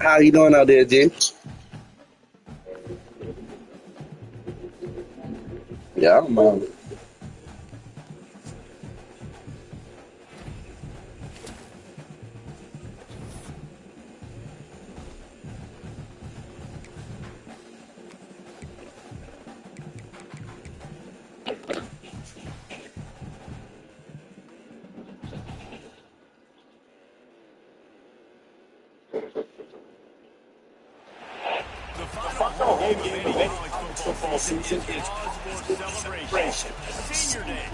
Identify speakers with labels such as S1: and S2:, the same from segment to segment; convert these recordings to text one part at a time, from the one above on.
S1: How you doing out there, G? Yeah, I'm
S2: The final home game of any college football season is cause for celebration. Senior Day,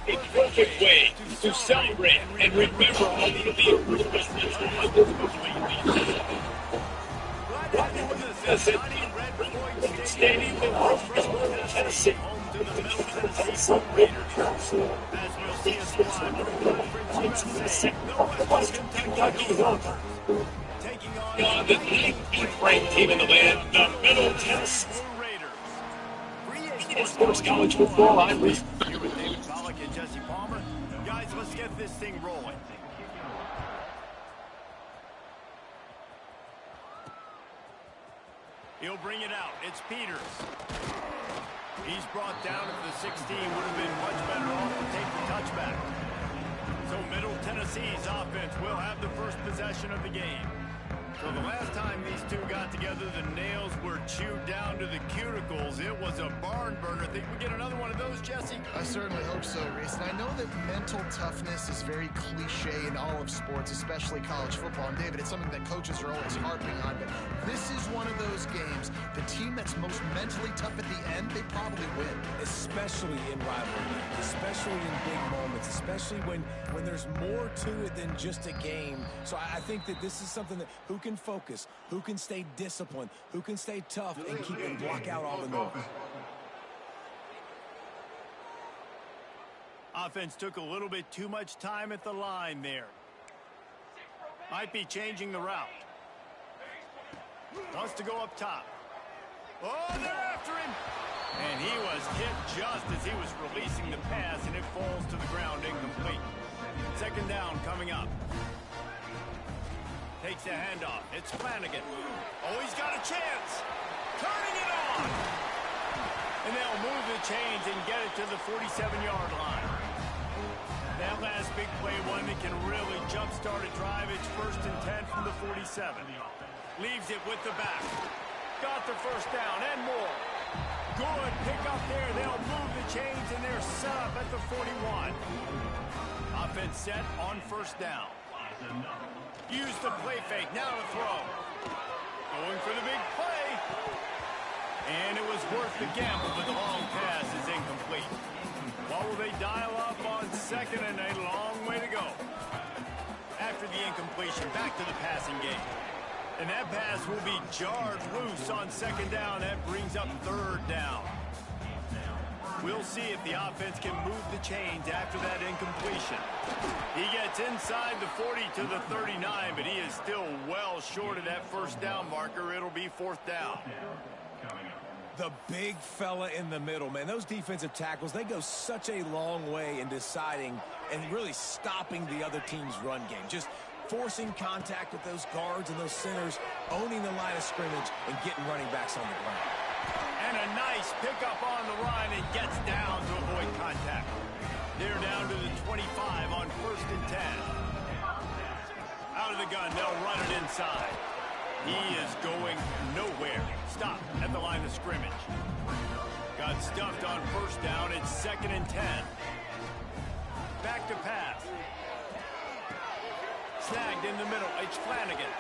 S2: a perfect way to celebrate and remember all the elite representation of this complete. Glad to have you with us at Johnny Red Floyd Stadium in Brooksville, Tennessee, home to the Middle Tennessee Blue Raiders. As we'll see us live from Conference USA, the Western Kentucky Hawkers. Taking on the 19th ranked team in the land, the Middle Tennessee Blue Raiders. Free Sports College Football. I'm here with David Pollack and Jesse Palmer. Guys, let's get this thing rolling. He'll bring it out. It's Peters. He's brought down at the 16. Would have been much better off to take the touchback. So Middle Tennessee's offense will have the first possession of the game. So the last time these two got together, the nails were chewed down to the cuticles. It was a barn burner. Think we get another one of those, Jesse?
S3: I certainly hope so, Reese. And I know that mental toughness is very cliche in all of sports, especially college football. And David, it's something that coaches are always harping on. But this is one of those games, the team that's most mentally tough at the end, they probably win.
S4: Especially in rivalry, especially in big moments, especially when there's more to it than just a game. So I think that this is something that who can focus, who can stay disciplined, who can stay tough and keep and block out all the noise.
S2: Offense took a little bit too much time at the line there. Might be changing the route. Wants to go up top. Oh, they're after him. And he was hit just as he was releasing the pass, and it falls to the ground incomplete. Second down coming up. Takes the handoff. It's Flanagan. Oh, he's got a chance. Turning it on. And they'll move the chains and get it to the 47-yard line. That last big play, one that can really jumpstart a drive. It's 1st and 10 from the 47. Leaves it with the back. Got the first down and more. Good pick up there. They'll move the chains, and they're set up at the 41. Offense set on first down. Use the play fake. Now to throw. Going for the big play. And it was worth the gamble, but the long pass is incomplete. What will they dial up on second, and a long way to go? After the incompletion, back to the passing game. And that pass will be jarred loose on second down. That brings up third down. We'll see if the offense can move the chains after that incompletion. He gets inside the 40 to the 39, but he is still well short of that first down marker. It'll be 4th down.
S4: The big fella in the middle, man. Those defensive tackles, they go such a long way in deciding and really stopping the other team's run game. Just forcing contact with those guards and those centers, owning the line of scrimmage, and getting running backs on the ground.
S2: And a nice pickup on the run and gets down to avoid contact. They're down to the 25 on 1st and 10. Out of the gun, they'll run it inside. He is going nowhere. Stop at the line of scrimmage. Got stuffed on first down. It's 2nd and 10. Back to pass. Snagged in the middle. It's Flanagan.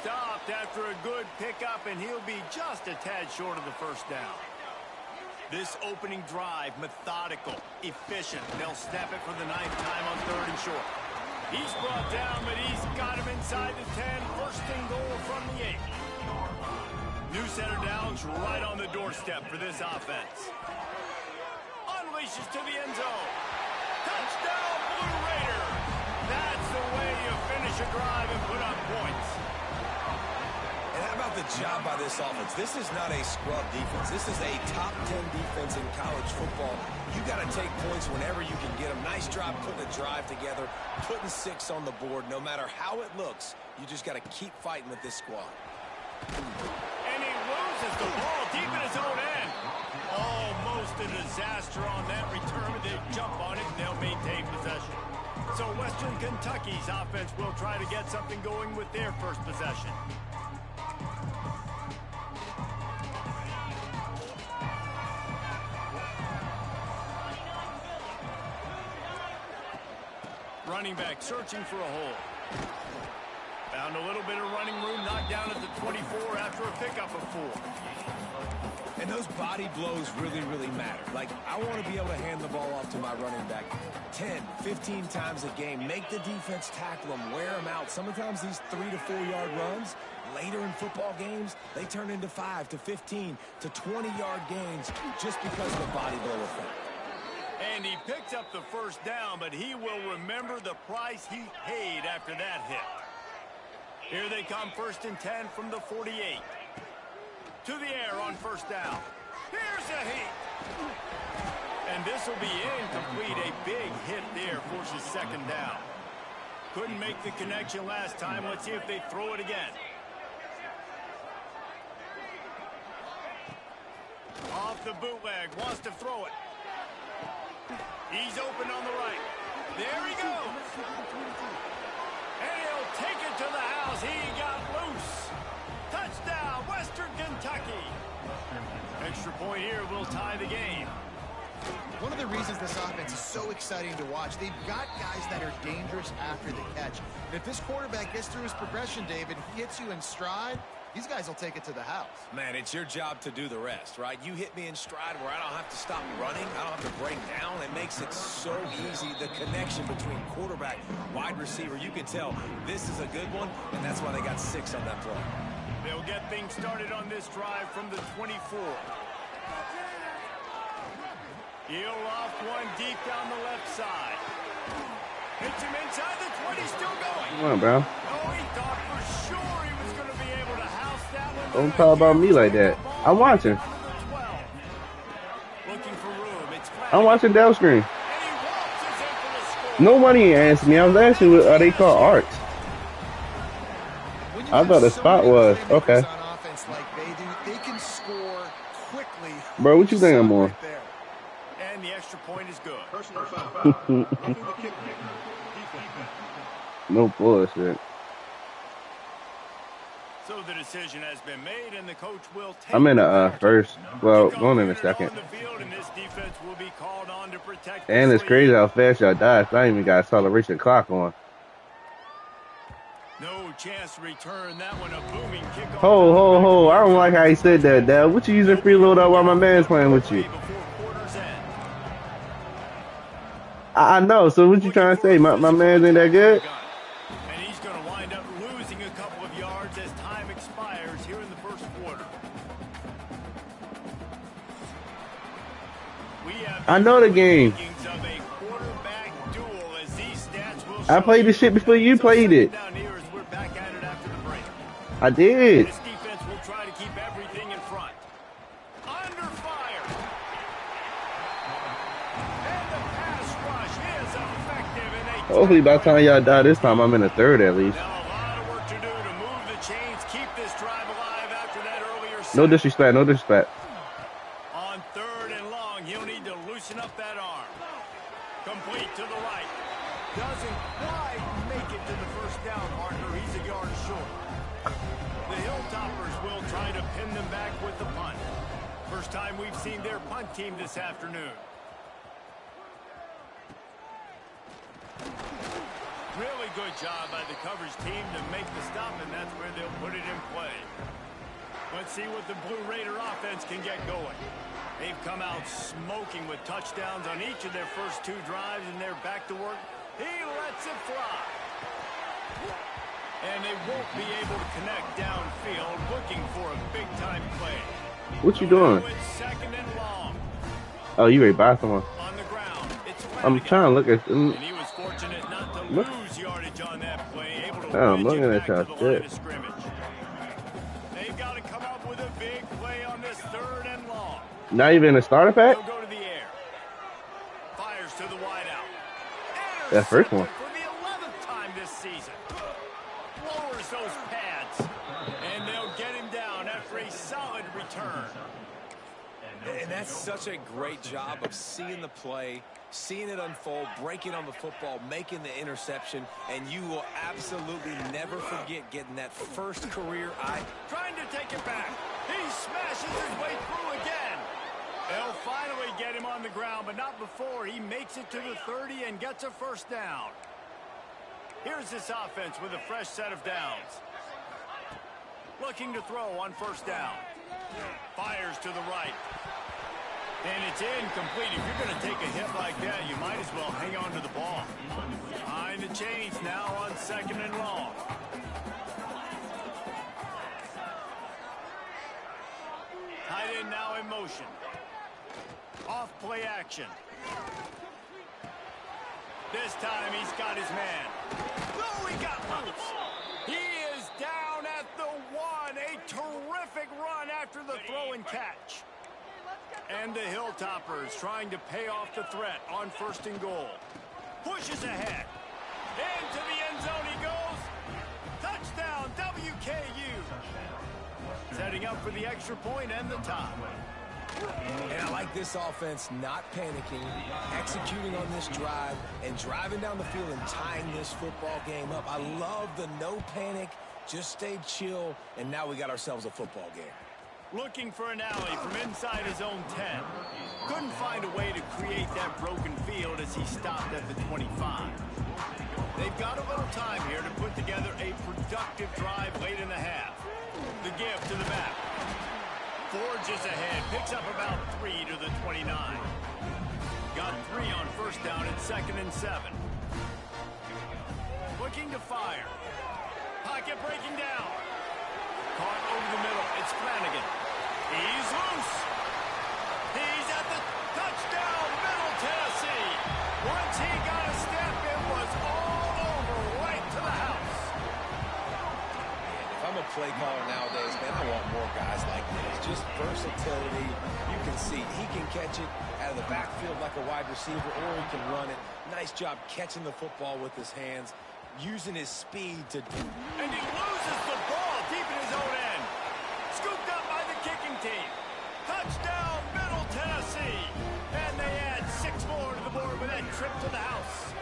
S2: Stopped after a good pickup, and he'll be just a tad short of the first down. This opening drive, methodical, efficient. They'll snap it for the 9th time on 3rd and short. He's brought down, but he's got him inside the 10. 1st and goal from the 8. New center downs right on the doorstep for this offense. Unleashes to the end zone. Touchdown, Blue Raiders. That's the way you finish a drive and put up points.
S4: And how about the good job by this offense. This is not a scrub defense. This is a top 10 defense in college football. You got to take points whenever you can get them. Nice job putting a drive together, putting 6 on the board. No matter how it looks, you just got to keep fighting with this squad.
S2: And he loses the ball deep in his own end. Almost a disaster on that return. They jump on it and they'll maintain possession. So Western Kentucky's offense will try to get something going with their first possession. Running back searching for a hole. Found a little bit of running room, knocked down at the 24 after a pickup of 4.
S4: And those body blows really, really matter. Like, I want to be able to hand the ball off to my running back 10, 15 times a game. Make the defense tackle them, wear them out. Sometimes these 3 to 4 yard runs, later in football games, they turn into 5 to 15 to 20 yard gains just because of the body blow effect.
S2: And he picks up the first down, but he will remember the price he paid after that hit. Here they come, 1st and 10 from the 48. To the air on first down. Here's a heat. And this will be incomplete. A big hit there forces 2nd down. Couldn't make the connection last time. Let's see if they throw it again. Off the bootleg. Wants to throw it. He's open on the right. There he goes. And he'll take it to the house. He got loose. Touchdown, Western Kentucky. Extra point here will tie the game.
S3: One of the reasons this offense is so exciting to watch, they've got guys that are dangerous after the catch. And if this quarterback gets through his progression, David, hits you in stride, these guys will take it to the house.
S4: Man, it's your job to do the rest, right? You hit me in stride where I don't have to stop running. I don't have to break down. It makes it so easy. The connection between quarterback, wide receiver, you can tell this is a good one, and that's why they got 6 on that play.
S2: They'll get things started on this drive from the 24. He'll loft one deep down the left side. Hits him inside the 20, still going.
S1: Come on, bro.
S2: Oh, he thought for sure he was going to be able to house that one.
S1: Don't talk about me like that. I'm watching.
S2: Looking for room. It's
S1: I'm watching downstream.
S2: and he waltzes in for the score.
S1: Nobody asked me. I was asking what are they called arts.
S3: When you
S1: I
S3: have
S1: thought the
S3: so
S1: spot
S3: many
S1: was.
S3: playmakers
S1: Okay.
S3: on offense like they do, they can score quickly.
S1: Bro, what you thinking more?
S3: Right there.
S2: And the extra point is good.
S1: No bullshit.
S2: So the decision has been made, and the coach will take
S1: I'm in the first. Well,
S2: Kickoff
S1: going in a
S2: unit
S1: second.
S2: on the field, and this defense will be called on to protect
S1: And
S2: this
S1: it's crazy
S2: lead.
S1: how fast y'all died. I ain't even got a celebration clock on.
S2: No chance to return that one. A booming kickoff.
S1: Ho. I don't like how he said that, Dad. What you using freeload up while my man's playing with you?
S2: Before quarter's end.
S1: I know. So what you trying to say? My man's ain't that good?
S2: And he's going to wind up losing a couple of yards as time expires here in the first quarter. We have
S1: I know the game.
S2: rankings of a quarterback duel as these stats will
S1: I
S2: show
S1: played
S2: you.
S1: this shit before you
S2: So
S1: played
S2: second
S1: it.
S2: down here as we're back at it after the break.
S1: I did.
S2: This defense will try to keep everything in front. Under fire. And the pass rush is effective. And they
S1: Hopefully by the time y'all die this time, I'm in the third at least.
S2: now a lot of work to do to move the chains, keep this drive alive after that earlier
S1: No
S2: set.
S1: disrespect. No disrespect.
S2: On 3rd and long, he'll need to loosen up that arm. Complete to the right. Doesn't quite make it to the first down marker. He's a yard short. The Hilltoppers will try to pin them back with the punt. First time we've seen their punt team this afternoon. Really good job by the coverage team to make the stop, and that's where they'll put it in play. Let's see what the Blue Raider offense can get going. They've come out smoking with touchdowns on each of their first 2 drives, and they're back to work. He lets it fly. And they won't be able to connect downfield, looking for a big-time play.
S1: What you doing?
S2: It's 2nd and long.
S1: Oh, you ready to buy someone?
S2: On the ground. It's
S1: I'm
S2: Flanagan.
S1: trying to look at.
S2: And he was fortunate not to
S1: Look.
S2: lose yardage on that play. Able to
S1: I'm
S2: wedge
S1: looking
S2: it
S1: at
S2: back to
S1: y'all
S2: the line
S1: shit.
S2: of scrimmage. They've got a big play on this 3rd and long.
S1: Not even a starter pack?
S2: He'll go to the air. Fires to the wideout.
S1: That first one.
S2: For the 11th time this season. Lowers those pads. And they'll get him down after a solid return.
S4: And that's such a great job of seeing the play, seeing it unfold, breaking on the football, making the interception, and you will absolutely never forget getting that first career eye.
S2: Trying to take it back. He smashes his way through again. They'll finally get him on the ground, but not before he makes it to the 30 and gets a first down. Here's this offense with a fresh set of downs. Looking to throw on first down. Fires to the right. And it's incomplete. If you're going to take a hit like that, you might as well hang on to the ball. Behind the chains now on 2nd and long. Tight end now in motion. Off play action. This time he's got his man. Oh, he got loose. He is down at the 1. A terrific run after the throw and catch. And the Hilltoppers trying to pay off the threat on 1st and goal. Pushes ahead. Into the end zone he goes. Touchdown, WKU. Setting up for the extra point and the tie.
S4: And I like this offense not panicking, executing on this drive, and driving down the field and tying this football game up. I love the no panic, just stay chill, and now we got ourselves a football game.
S2: Looking for an alley from inside his own 10. Couldn't find a way to create that broken field as he stopped at the 25. They've got a little time here to put together a productive drive late in the half. The give to the back. Forges ahead, picks up about 3 to the 29. Got 3 on first down and 2nd and 7. Looking to fire. Pocket breaking down. Caught over the middle. It's Flanagan. He's loose. He's at the touchdown, Middle Tennessee. Once he got a step, it was all over right to the house.
S4: If I'm a play caller nowadays, man, I want more guys like this. Just versatility. You can see he can catch it out of the backfield like a wide receiver, or he can run it. Nice job catching the football with his hands, using his speed to do.
S2: And he loses the ball deep in his own end. Scooped up by the kicking team. Touchdown, Middle Tennessee. And they add 6 more to the board with that trip to the house.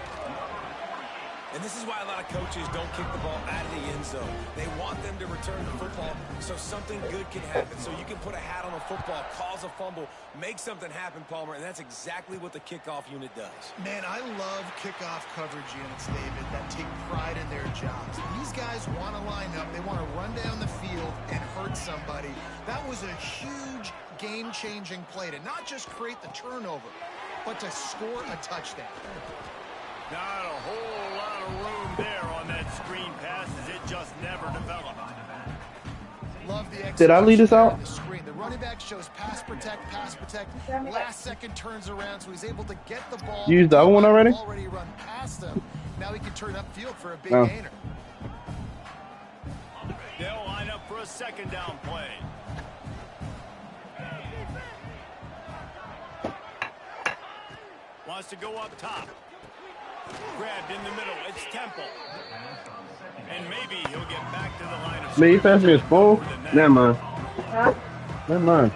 S4: And this is why a lot of coaches don't kick the ball out of the end zone. They want them to return the football so something good can happen, so you can put a hat on a football, cause a fumble, make something happen, Palmer, and that's exactly what the kickoff unit does.
S3: Man, I love kickoff coverage units, David, that take pride in their jobs. These guys want to line up. They want to run down the field and hurt somebody. That was a huge game-changing play to not just create the turnover, but to score a touchdown.
S2: Not a whole lot of room there on that screen pass as it just never developed.
S3: Love the
S1: Did I lead us out?
S3: the screen. The running back shows pass protect. Last second turns around, so he's able to get the ball.
S1: You used the other one already?
S3: Already run past him. Now he can turn upfield for a big
S1: Oh.
S3: gainer.
S2: They'll line up for a 2nd down play. Wants to go up top. Grabbed in the middle. It's Temple. And maybe he'll get back to the line of
S1: Man, you
S2: scrimmage.
S1: passed me his phone? Never mind. Never mind.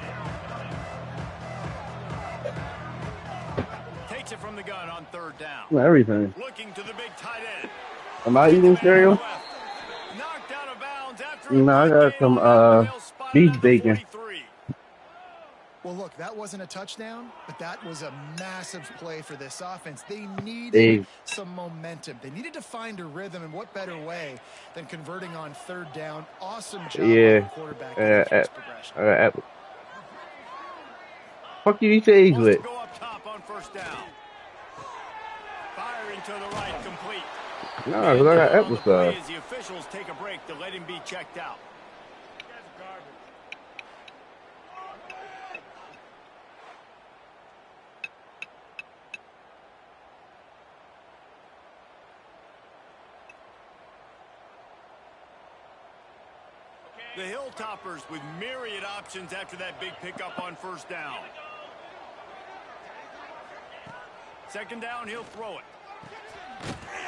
S2: Takes it from the gun on 3rd down.
S1: Everything.
S2: Looking to the big tight end.
S1: Am I eating cereal?
S2: Knocked out of bounds after
S1: No, I got some beef bacon.
S2: 43.
S3: Well, look, that wasn't a touchdown, but that was a massive play for this offense. They needed
S1: Big.
S3: some momentum. They needed to find a rhythm, and what better way than converting on 3rd down. Awesome job by
S1: Yeah.
S3: the quarterback. Progression.
S1: Fuck you, eat your eggs
S2: Wants
S1: with.
S2: to go up top on 1st down. Firing to the right, complete.
S1: No, because I got
S2: On the
S1: apple
S2: play
S1: sauce.
S2: as the officials take a break to let him be checked out. The Hilltoppers with myriad options after that big pickup on first down. Second down, he'll throw it.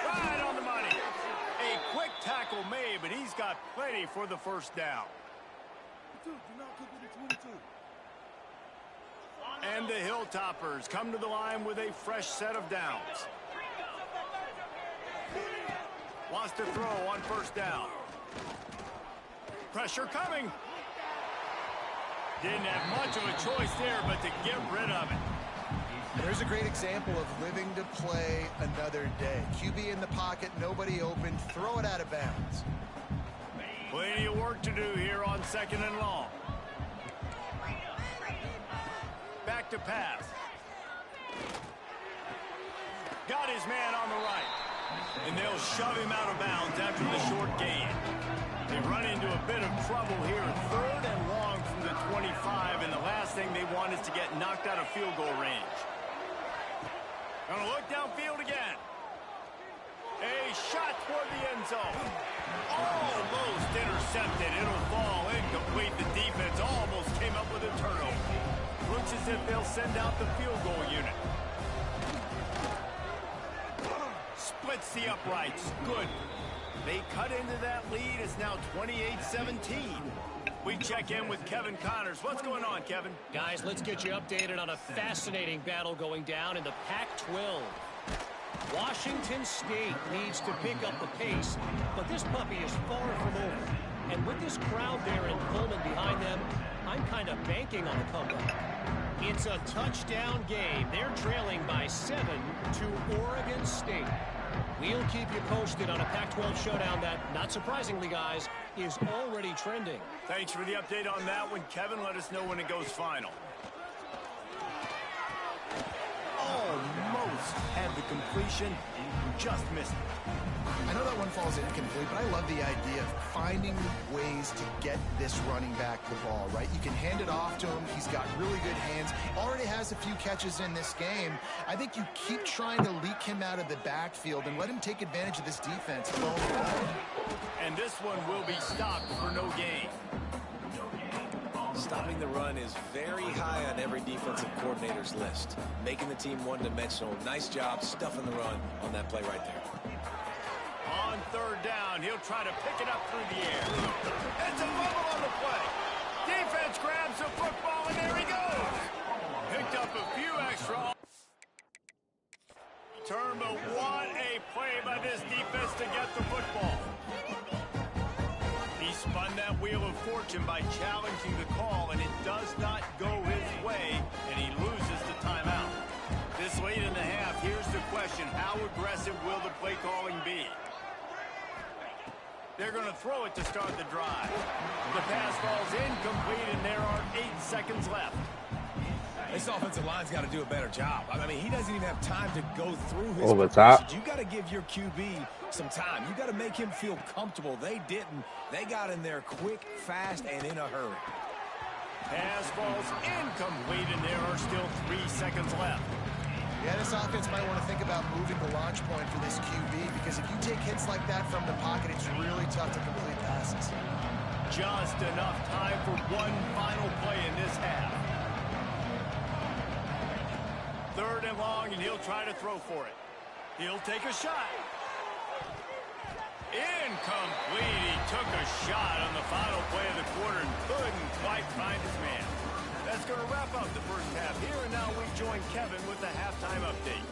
S2: Right on the money. A quick tackle made, but he's got plenty for the first down. And the Hilltoppers come to the line with a fresh set of downs. Wants to throw on first down. Pressure coming. Didn't have much of a choice there, but to get rid of it.
S3: There's a great example of living to play another day. QB in the pocket, nobody open, throw it out of bounds.
S2: Plenty of work to do here on second and long. Back to pass. Got his man on the right. And they'll shove him out of bounds after the short gain. They run into a bit of trouble here. Third and long from the 25, and the last thing they want is to get knocked out of field goal range. Gonna look downfield again. A shot toward the end zone. Almost intercepted. It'll fall incomplete. The defense almost came up with a turnover. Looks as if they'll send out the field goal unit. Splits the uprights. Good. They cut into that lead. It's now 28-17. We check in with Kevin Connors. What's going on, Kevin?
S5: Guys, let's get you updated on a fascinating battle going down in the Pac-12. Washington State needs to pick up the pace, but this puppy is far from over. And with this crowd there in Pullman behind them, I'm kind of banking on a comeback. It's a touchdown game. They're trailing by 7 to Oregon State. We'll keep you posted on a Pac-12 showdown that, not surprisingly, guys, is already trending.
S2: Thanks for the update on that one, Kevin. Let us know when it goes final. Almost had the completion, just missed it.
S3: I know that one falls incomplete, but I love the idea of finding ways to get this running back the ball, right? You can hand it off to him. He's got really good hands. Already has a few catches in this game. I think you keep trying to leak him out of the backfield and let him take advantage of this defense.
S2: And this one will be stopped for no gain.
S4: Stopping the run is very high on every defensive coordinator's list. Making the team one-dimensional. Nice job stuffing the run on that play right there.
S2: On third down, he'll try to pick it up through the air. It's a fumble on the play. Defense grabs the football, and there he goes. Picked up a few extra. Turn, but what a play by this defense to get the football. He spun that wheel of fortune by challenging the call, and it does not go his way, and he loses the timeout. This late in the half, here's the question. How aggressive will the play calling be? They're going to throw it to start the drive. The pass falls incomplete, and there are 8 seconds left.
S4: This offensive line's got to do a better job. I mean, he doesn't even have time to go through his
S1: over top.
S4: You got to give your QB some time. You got to make him feel comfortable. They didn't. They got in there quick, fast, and in a hurry.
S2: Pass falls incomplete, and there are still 3 seconds left.
S3: Yeah, this offense might want to think about moving the launch point for this QB, because if you take hits like that from the pocket, it's really tough to complete passes.
S2: Just enough time for one final play in this half. Third and long, and he'll try to throw for it. He'll take a shot. Incomplete. He took a shot on the final play of the quarter and couldn't quite find his man. That's going to wrap up the first half here, and now we join Kevin with the halftime update.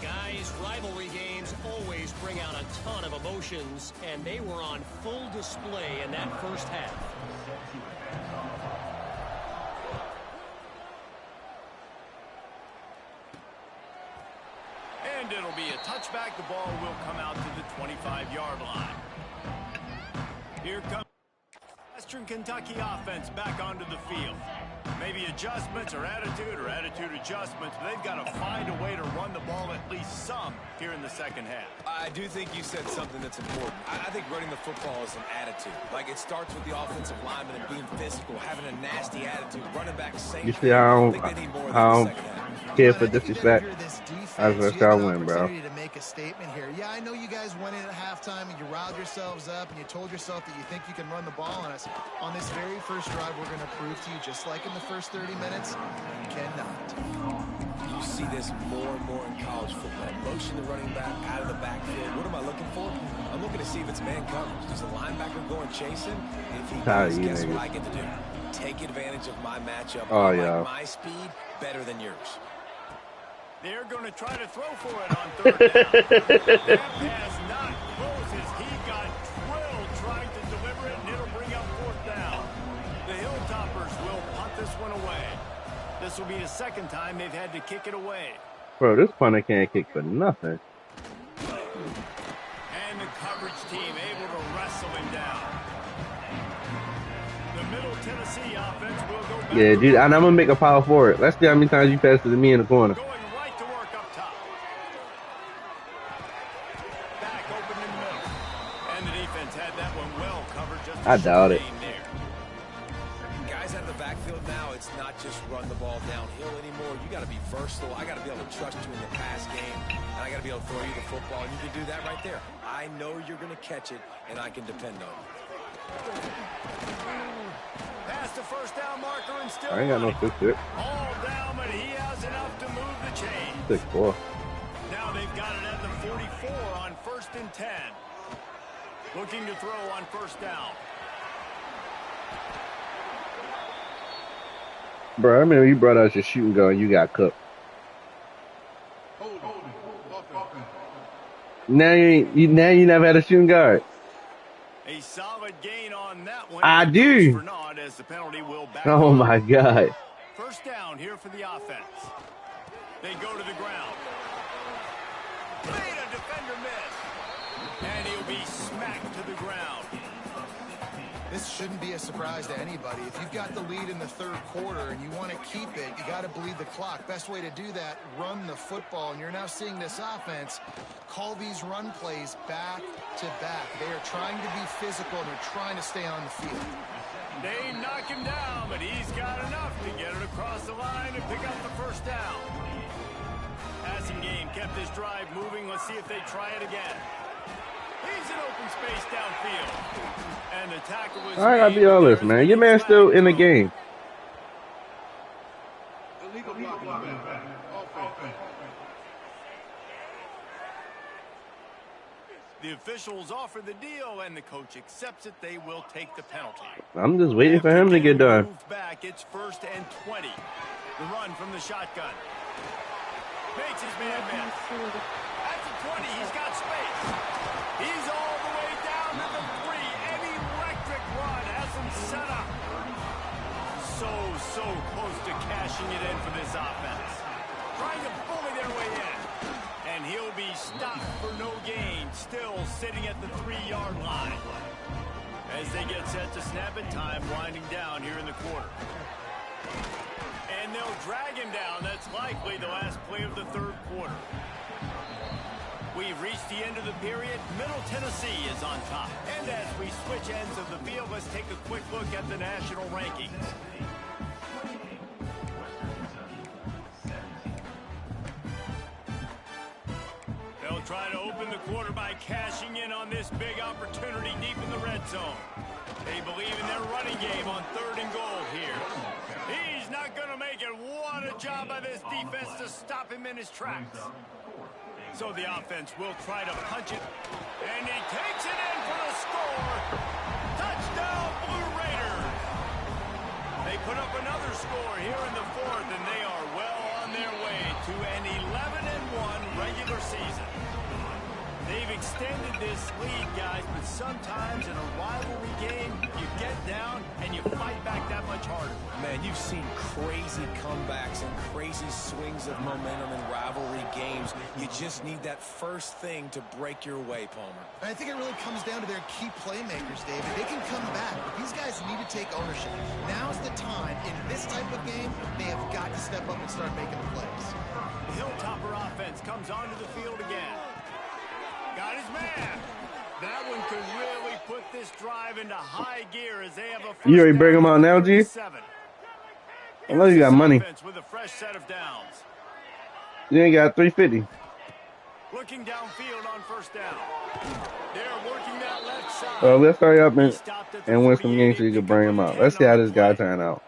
S5: Guys, rivalry games always bring out a ton of emotions, and they were on full display in that first half.
S2: And it'll be a touchback. The ball will come out to the 25-yard line. Here comes Western Kentucky offense back onto the field. Maybe adjustments or attitude adjustments. But they've got to find a way to run the ball at least some here in the second half.
S4: I do think you said something that's important. I think running the football is an attitude. Like, it starts with the offensive lineman and being physical, having a nasty attitude, running back same.
S1: You see, I don't care for disrespect. I just want y'all win, bro.
S3: To make a statement here. Yeah, I know you guys went in at halftime and you riled yourselves up and you told yourself that you think you can run the ball on us. On this very first drive, we're going to prove to you, just like in the first 30 minutes, you cannot.
S4: You see this more and more in college football. Motion the running back out of the backfield. What am I looking for? I'm looking to see if it's man coverage. Does the linebacker go and chase him? If he does, guess what I get to do? Take advantage of my matchup.
S1: Oh,
S4: yeah. My speed better than yours.
S2: They're going to try to throw for it on third down. That pass not closes. He got drilled trying to deliver it, and it'll bring up fourth down. The Hilltoppers will punt this one away. This will be the second time they've had to kick it away.
S1: Bro, this punter can't kick for nothing.
S2: And the coverage team able to wrestle him down. The Middle Tennessee offense will go back.
S1: Yeah, dude, and I'm going to make a power forward. Let's see how many times you pass it to me in the corner.
S2: Going right to work up top. Back open in the middle. And the defense had that one well covered. Just
S1: I doubt it.
S4: Guys out of the backfield now, it's not just run the ball downhill anymore. You got to be versatile. I got to be able to trust you in the pass game. And I got to be able to throw you the football. And you can do that right there. I know you're going to catch it, and I can depend on it.
S2: Past the first down marker and still
S1: I ain't got no 6'6".
S2: All down, but he has enough to move the chain.
S1: 6'4".
S2: Now they've got it at the 44 on 1st and 10. Looking to throw on first down.
S1: Bro, I remember you brought out your shooting gun, you got cooked. Now you never had a shooting guard.
S2: A solid gain on that one.
S1: I do.
S2: As the penalty will back
S1: Oh my God.
S2: First down here for the offense. They go to the ground. Made a defender miss. And he'll be smacked to the ground.
S3: This shouldn't be a surprise to anybody. If you've got the lead in the third quarter and you want to keep it, you got to bleed the clock. Best way to do that, run the football. And you're now seeing this offense call these run plays back to back. They are trying to be physical and they're trying to stay on the field.
S2: They knock him down, but he's got enough to get it across the line and pick up the first down. Passing game kept this drive moving. Let's see if they try it again. He's in open space downfield. And the tackle was
S1: I gotta be honest, man. Your man's still in the game.
S2: The officials offer the deal, and the coach accepts it. They will take the penalty.
S1: I'm just waiting for him to get done.
S2: Moved back. It's 1st and 20. The run from the shotgun. Makes his man miss. At the 20, he's got space. He's all the way down to the 3. An electric run has him set up. So close to cashing it in for this offense. Trying to bully their way in. And he'll be stopped for no gain. Still sitting at the 3-yard line. As they get set to snap it, time winding down here in the quarter. And they'll drag him down. That's likely the last play of the third quarter. We've reached the end of the period. Middle Tennessee is on top. And as we switch ends of the field, let's take a quick look at the national rankings. They'll try to open the quarter by cashing in on this big opportunity deep in the red zone. They believe in their running game on 3rd and goal here. He's not going to make it. What a job by this defense to stop him in his tracks. So the offense will try to punch it. And he takes it in for the score. Touchdown, Blue Raiders. They put up another score here in the 4th, and they are well on their way to an 11-1 regular season. They've extended this lead, guys, but sometimes in a rivalry game, you get down and you fight back that much harder.
S4: Man, you've seen crazy comebacks and crazy swings of momentum in rivalry games. You just need that first thing to break your way, Palmer.
S3: And I think it really comes down to their key playmakers, David. They can come back, but these guys needed to take ownership. Now's the time. In this type of game, they have got to step up and start making the plays.
S2: The Hilltopper offense comes onto the field again. Got his man. That one could really put this drive into high gear as they have a first
S1: You already bring him out now, G? I know you got money.
S2: with a fresh set of downs.
S1: You ain't got 350.
S2: Looking downfield on first down. They're working that left side.
S1: Let's hurry up and win some games so you can bring him out. Let's see how this guy turn out.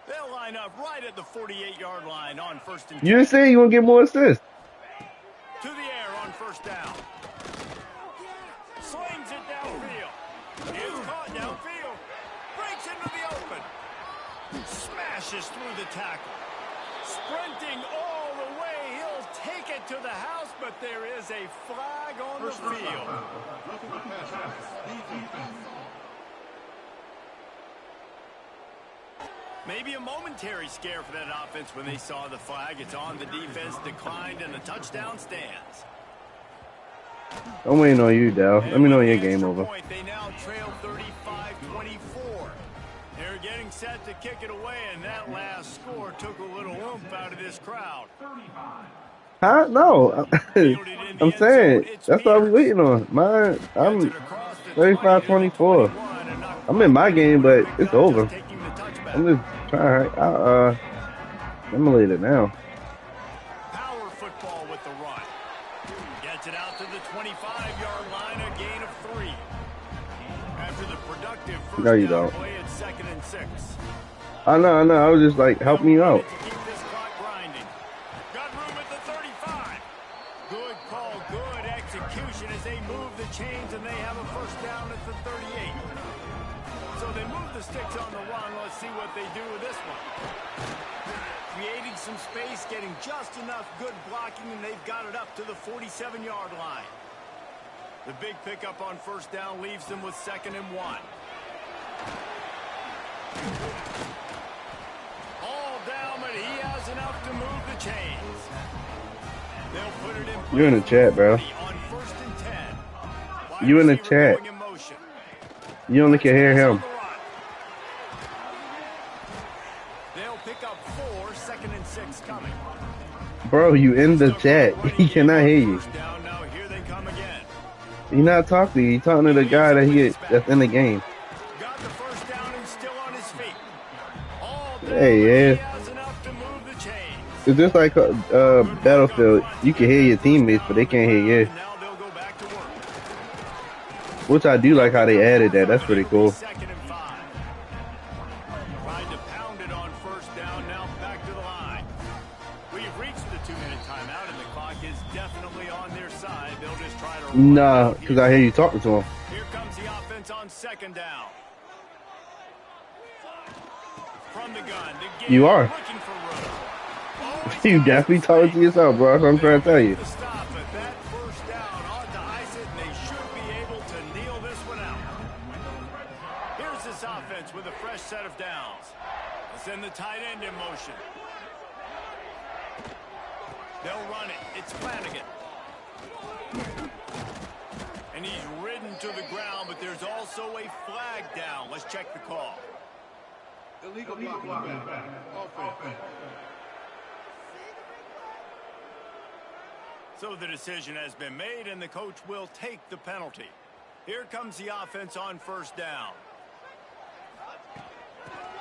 S2: They'll line up right at the 48-yard line on first and 10.
S1: You didn't say you want to get more assists.
S2: To the air on first down. Slings it downfield. It's caught downfield. Breaks into the open. Smashes through the tackle. Sprinting all the way. He'll take it to the house, but there is a flag on the field. Maybe a momentary scare for that offense when they saw the flag. It's on, the defense declined, and the touchdown stands.
S1: I'm waiting on you, Dal. Let me know when your game over.
S2: They now trail 35-24. They're getting set to kick it away, and that last score took a little oomph out of this crowd.
S1: Huh? No. I'm saying, that's what I was waiting on. Mine, I'm 35-24. I'm in my game, but it's over. I'm just trying to emulate it now.
S2: Power football with the run. Gets it out to the 25-yard line, a gain of 3. After the productive first
S1: No, you
S2: down
S1: don't.
S2: play at 2nd and 6.
S1: I know. I was just like, help me out.
S2: To keep this clock grinding. Got room at the 35. Good call, good execution as they move the chains, and they have a first down at the 38. So they move the sticks on the run. Let's see what they do with this one. Creating some space, getting just enough good blocking, and they've got it up to the 47-yard line. The big pickup on first down leaves them with 2nd and 1. All down, but he has enough to move the chains. They'll put it in.
S1: You're in the chat, bro.
S2: On 1st and 10.
S1: You in the chat. You only can hear him.
S2: They'll pick up 4, 2nd and 6 coming.
S1: Bro, you in the chat. He cannot hear you.
S2: Down now, here they come again.
S1: He's not talking to you. He's talking to the guy that's in the game.
S2: Got the first down and still on his feet. All down,
S1: Hey,
S2: he
S1: yeah.
S2: has enough to move the chains.
S1: It's just like Battlefield. You can hear your teammates, but they can't hear you.
S2: Now they'll go back to work.
S1: Which I do like how they added that. That's pretty cool.
S2: 2nd and 5. Tried to pound it on first down. Now back to the line. We've reached the 2-minute timeout, and the clock is definitely on their side. They'll just try to.
S1: Nah, because I hear you talking to him.
S2: Here comes the offense on 2nd down. From the gun.
S1: You are.
S2: Looking for room. Oh,
S1: You definitely talking to yourself, bro. That's what I'm trying to tell you.
S2: the stop, but that first down ought to ice it, and they should be able to kneel this one out. Here's this offense with a fresh set of downs. They'll send the tight end in motion. They'll run it. It's Flanagan. And he's ridden to the ground, but there's also a flag down. Let's check the call.
S6: Illegal blocking back. Offense.
S2: So the decision has been made, and the coach will take the penalty. Here comes the offense on first down.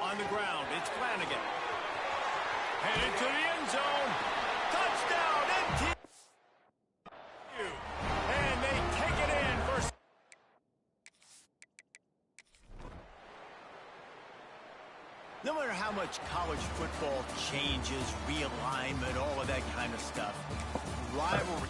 S2: On the ground, it's Flanagan. Headed to the end zone. Touchdown, MTSU. And they take it in for... No matter how much college football changes, realignment, all of that kind of stuff, rivalry